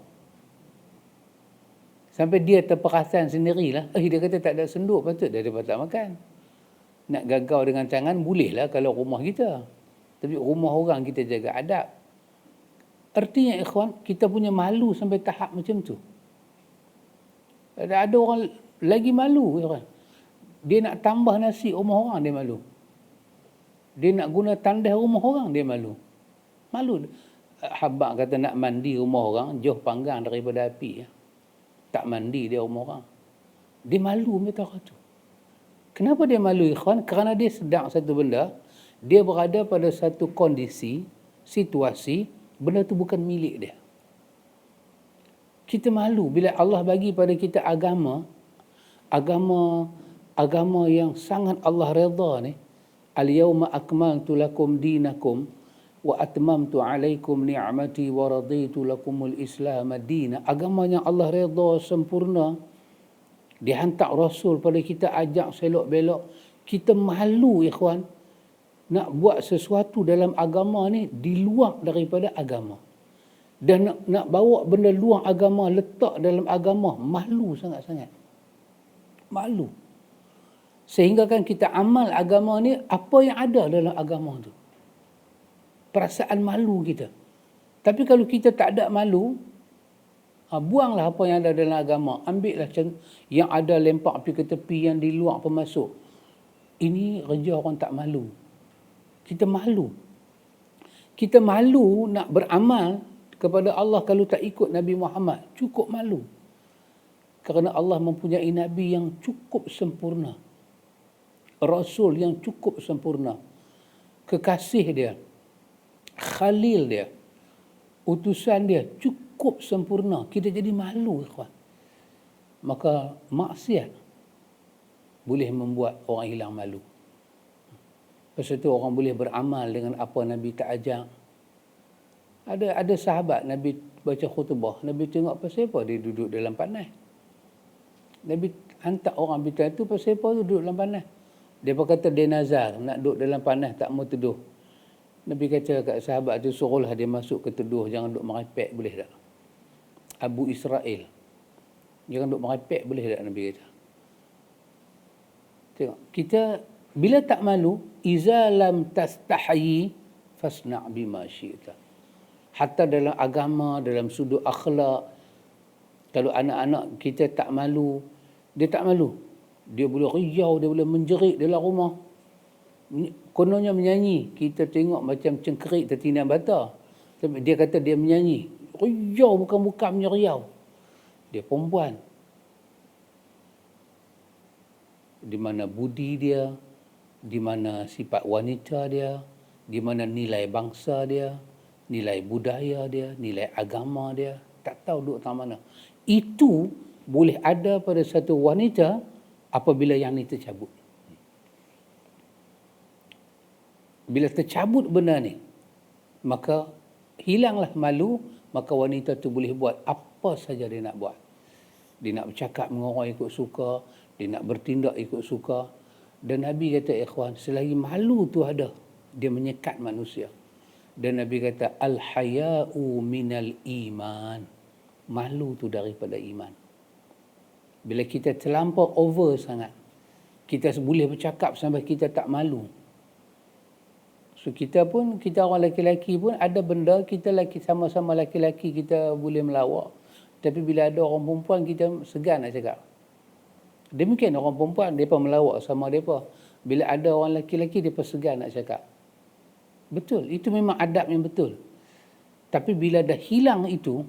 Sampai dia terperasan sendirilah. Dia kata tak ada senduk, patut dia dapat tak makan. Nak gagau dengan tangan, bolehlah kalau rumah kita. Tapi rumah orang kita jaga adab. Artinya ikhwan, kita punya malu sampai tahap macam tu. Ada orang lagi malu, ikhwan. Dia nak tambah nasi rumah orang, dia malu. Dia nak guna tandas rumah orang, dia malu. Malu. Habak kata nak mandi rumah orang, jauh panggang daripada api. Tak mandi dia rumah orang. Dia malu macam tu. Kenapa dia malu, ikhwan? Kerana dia sedang satu benda, dia berada pada satu kondisi, situasi, benda tu bukan milik dia. Kita malu bila Allah bagi pada kita agama yang sangat Allah redha ni. Al-yawma akmaltu lakum dinakum wa atmamtu alaikum ni'mati wa raditu lakumul Islam ad-din. Agama yang Allah redha sempurna. Dia hantar Rasul pada kita, ajak selok belok. Kita malu, ikhwan, nak buat sesuatu dalam agama ni di luar daripada agama. Dan nak bawa benda luar agama, letak dalam agama, malu sangat-sangat. Malu. Sehingga kan kita amal agama ni, apa yang ada dalam agama tu. Perasaan malu kita. Tapi kalau kita tak ada malu, buanglah apa yang ada dalam agama. Ambillah yang ada, lempak pergi ke tepi, yang di luar pemasuk. Ini kerja orang tak malu. Kita malu. Kita malu nak beramal kepada Allah kalau tak ikut Nabi Muhammad. Cukup malu. Kerana Allah mempunyai Nabi yang cukup sempurna. Rasul yang cukup sempurna. Kekasih dia. Khalil dia. Utusan dia cukup sempurna. Kita jadi malu, ikhwan. Maka maksiat boleh membuat orang hilang malu. Pasal tu orang boleh beramal dengan apa Nabi tak ajak. Ada sahabat Nabi baca khutbah, Nabi tengok pasal apa dia duduk dalam panas. Nabi hantar orang bitan tu pasal apa tu duduk dalam panas. Dia berkata dia nazar nak duduk dalam panas, tak mau teduh. Nabi kata kat sahabat tu, suruhlah dia masuk ke teduh, jangan duduk merepek, boleh tak? Abu Israel, jangan duduk merepek, boleh tak? Nabi kata. Tengok, kita bila tak malu, iza lam tastahyi fasna' bima syi'ta. Hatta dalam agama, dalam sudut akhlak, kalau anak-anak kita tak malu, dia tak malu. Dia boleh riau, dia boleh menjerit dalam rumah. Kononnya menyanyi. Kita tengok macam cengkerik tertinam bata. Tapi dia kata dia menyanyi. Riau bukan riau. Dia perempuan. Di mana budi dia, di mana sifat wanita dia, di mana nilai bangsa dia, nilai budaya dia, nilai agama dia. Tak tahu duduk tang mana. Itu boleh ada pada satu wanita apabila yang ni tercabut. Bila tercabut benda ni, maka hilanglah malu, maka wanita tu boleh buat apa saja dia nak buat. Dia nak bercakap dengan orang ikut suka, dia nak bertindak ikut suka. Dan Nabi kata, ikhwan, selagi malu tu ada, dia menyekat manusia. Dan Nabi kata, al-haya'u minal iman. Malu tu daripada iman. Bila kita terlampau over sangat, kita boleh bercakap sampai kita tak malu. So kita orang lelaki-lelaki pun ada benda, kita sama-sama lelaki-lelaki kita boleh melawak. Tapi bila ada orang perempuan, kita segan nak cakap. Demikian orang perempuan, mereka melawak sama mereka. Bila ada orang lelaki-lelaki, mereka segan nak cakap. Betul, itu memang adab yang betul. Tapi bila dah hilang itu,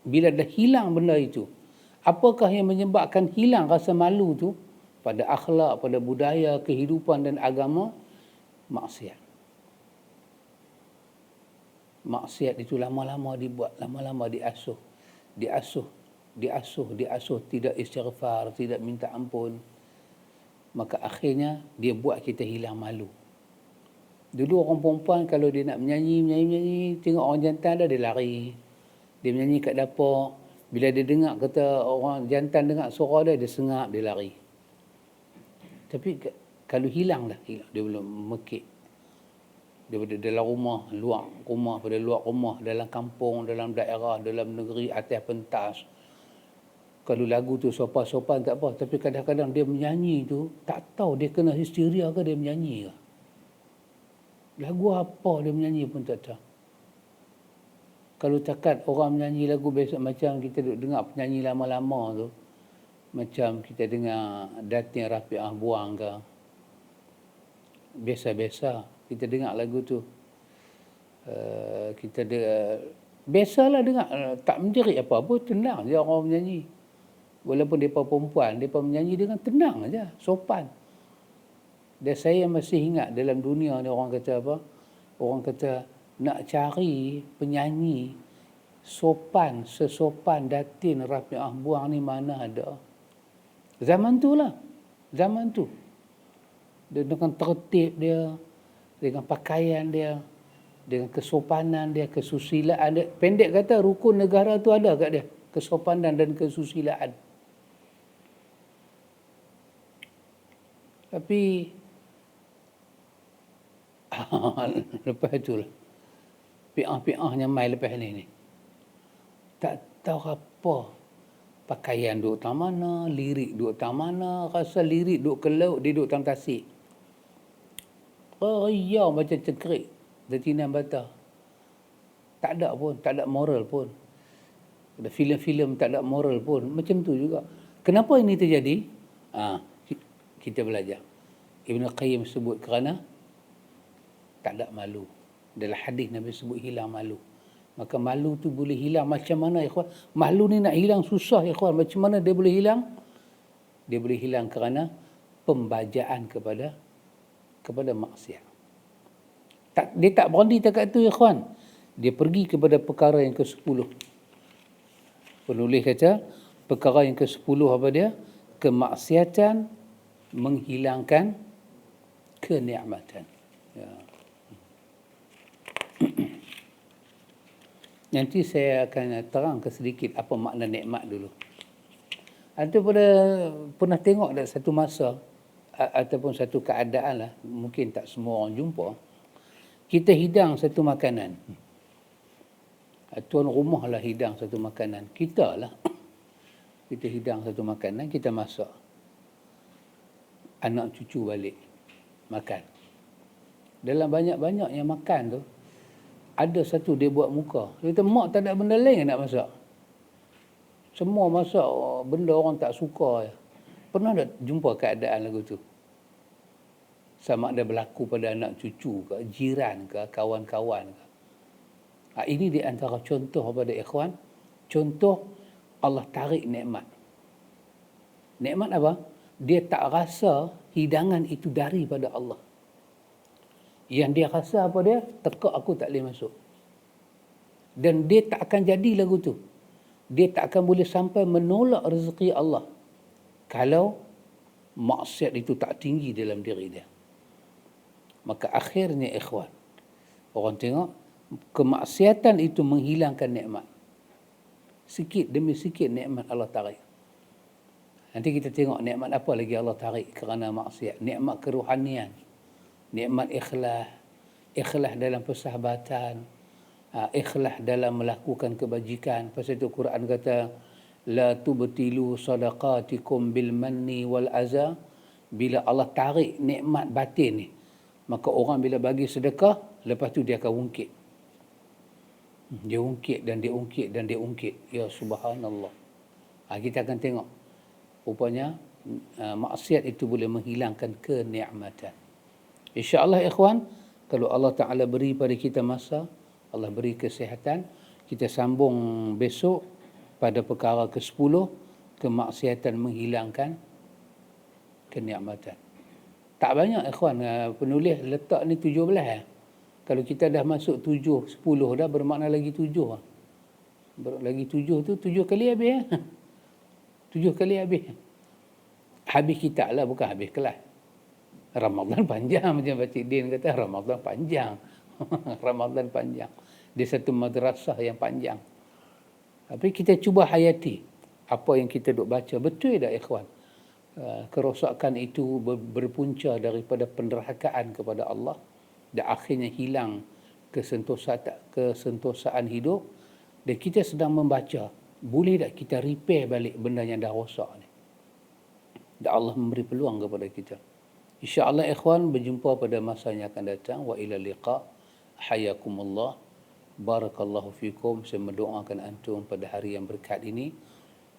bila dah hilang benda itu, apakah yang menyebabkan hilang rasa malu tu? Pada akhlak, pada budaya, kehidupan dan agama, maksiat. Maksiat itu lama-lama dibuat, lama-lama diasuh. Diasuh, tidak istighfar, tidak minta ampun. Maka akhirnya dia buat kita hilang malu. Dulu orang perempuan kalau dia nak menyanyi, tengok orang jantan dia lari. Dia menyanyi kat dapur. Bila dia dengar kata orang jantan dengar suara dia sengap, dia lari. Tapi kalau hilang, dia belum mekik. Daripada dalam rumah, luar rumah, pada luar rumah, dalam kampung, dalam daerah, dalam negeri, atas pentas. Kalau lagu tu sopan-sopan tak apa. Tapi kadang-kadang dia menyanyi tu, tak tahu dia kena histeria ke dia menyanyi ke. Lagu apa dia menyanyi pun tak tahu. Kalau takat orang menyanyi lagu biasa macam kita dengar penyanyi lama-lama tu, macam kita dengar Datin Rafi'ah Buang ke, biasa-biasa kita dengar lagu tu, biasalah dengar, tak menjerit apa-apa, tenang je orang menyanyi. Walaupun mereka perempuan, mereka menyanyi dengan tenang aja, sopan. Dan saya masih ingat dalam dunia ni orang kata apa? Orang kata nak cari penyanyi sopan, sesopan Datin Rafi'ah Buang ni mana ada. Zaman tu lah. Zaman tu. Dia dengan tertib dia, dengan pakaian dia, dengan kesopanan dia, kesusilaan dia. Pendek kata rukun negara tu ada kat dia. Kesopanan dan kesusilaan. Tapi lepas itulah pi'ah-pi'ahnya mai lepas ni. Tak tahu apa. Pakaian duduk tang mana, lirik duduk tang mana, rasa lirik duduk ke laut, dia duduk tang tasik. Riau macam cengkerik, tertinam bata. Tak ada pun, tak ada moral pun. Ada filem-filem tak ada moral pun. Macam tu juga. Kenapa ini terjadi? Kita belajar. Ibn Qayyim sebut kerana tak ada malu. Dalam hadis Nabi sebut hilang malu. Maka malu tu boleh hilang macam mana, ikhwan? Malu ni nak hilang susah, ikhwan. Macam mana dia boleh hilang? Dia boleh hilang kerana pembajaan kepada maksiat. Dia tak berhenti dekat tu, ikhwan. Dia pergi kepada perkara yang ke-10. Penulis kata, perkara yang ke-10 apa dia? Kemaksiatan menghilangkan kenikmatan. Ya. Nanti saya akan terang sedikit apa makna nikmat dulu. Atau pernah tengok tak satu masa ataupun satu keadaan lah, mungkin tak semua orang jumpa, kita hidang satu makanan. Tuan rumah lah hidang satu makanan. Kita lah. Kita hidang satu makanan, kita masak. Anak cucu balik makan. Dalam banyak-banyak yang makan tu, ada satu dia buat muka. Dia kata, mak tak ada benda lain nak masak. Semua masak benda orang tak suka. Pernah tak jumpa keadaan lagu tu? Sama ada berlaku pada anak cucu ke, jiran ke, kawan-kawan ke. Ini di antara contoh pada ikhwan. Contoh Allah tarik nikmat. Nikmat apa? Dia tak rasa hidangan itu daripada Allah. Yang dia rasa apa dia? Tekak aku tak boleh masuk. Dan dia tak akan jadi lagu tu. dia tak akan boleh sampai menolak rezeki Allah kalau maksiat itu tak tinggi dalam diri dia. Maka akhirnya ikhwan, orang tengok kemaksiatan itu menghilangkan nikmat. Sikit demi sikit nikmat Allah tarik. Nanti kita tengok nikmat apa lagi Allah tarik kerana maksiat. Nikmat kerohanian, nikmat ikhlas, ikhlas dalam persahabatan, ikhlas dalam melakukan kebajikan. Pasal itu Quran kata, la tubtilu sadaqatikum bil manni wal aza. Bila Allah tarik nikmat batin ni, maka orang bila bagi sedekah, lepas tu dia akan ungkit. Dia ungkit dan dia ungkit dan dia ungkit. Ya subhanallah. Kita akan tengok. Rupanya maksiat itu boleh menghilangkan kenikmatan. InsyaAllah ikhwan, kalau Allah Ta'ala beri pada kita masa, Allah beri kesihatan, kita sambung besok pada perkara ke-10, kemaksiatan menghilangkan kenikmatan. Tak banyak ikhwan, penulis letak ni 17. Kalau kita dah masuk 7, 10 dah, bermakna lagi 7. Lagi 7 tu 7 kali habis. 7 kali habis. Habis kitab lah, bukan habis kelas. Ramadan panjang, macam Pakcik Din kata, Ramadan panjang. Ramadan panjang. Dia satu madrasah yang panjang. Tapi kita cuba hayati apa yang kita duk baca. Betul tak ikhwan? Kerosakan itu berpunca daripada penderhakaan kepada Allah dan akhirnya hilang kesentosaan hidup. Dan kita sedang membaca, boleh tak kita repair balik benda yang dah rosak ni? Dan Allah memberi peluang kepada kita. InsyaAllah ikhwan, berjumpa pada masa yang akan datang. Wa ila liqa. Hayakumullah. Barakallahu fikum. Saya mendoakan antum pada hari yang berkat ini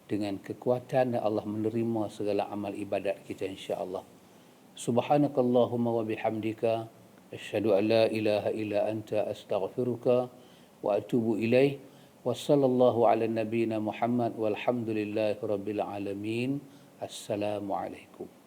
dengan kekuatan dan Allah menerima segala amal ibadat kita insyaAllah. Subhanakallahumma wa bihamdika asyhadu an la ilaha illa anta astaghfiruka wa atubu ilaih. Wa sallallahu ala nabiyyina Muhammad walhamdulillahi rabbil alamin. Assalamualaikum.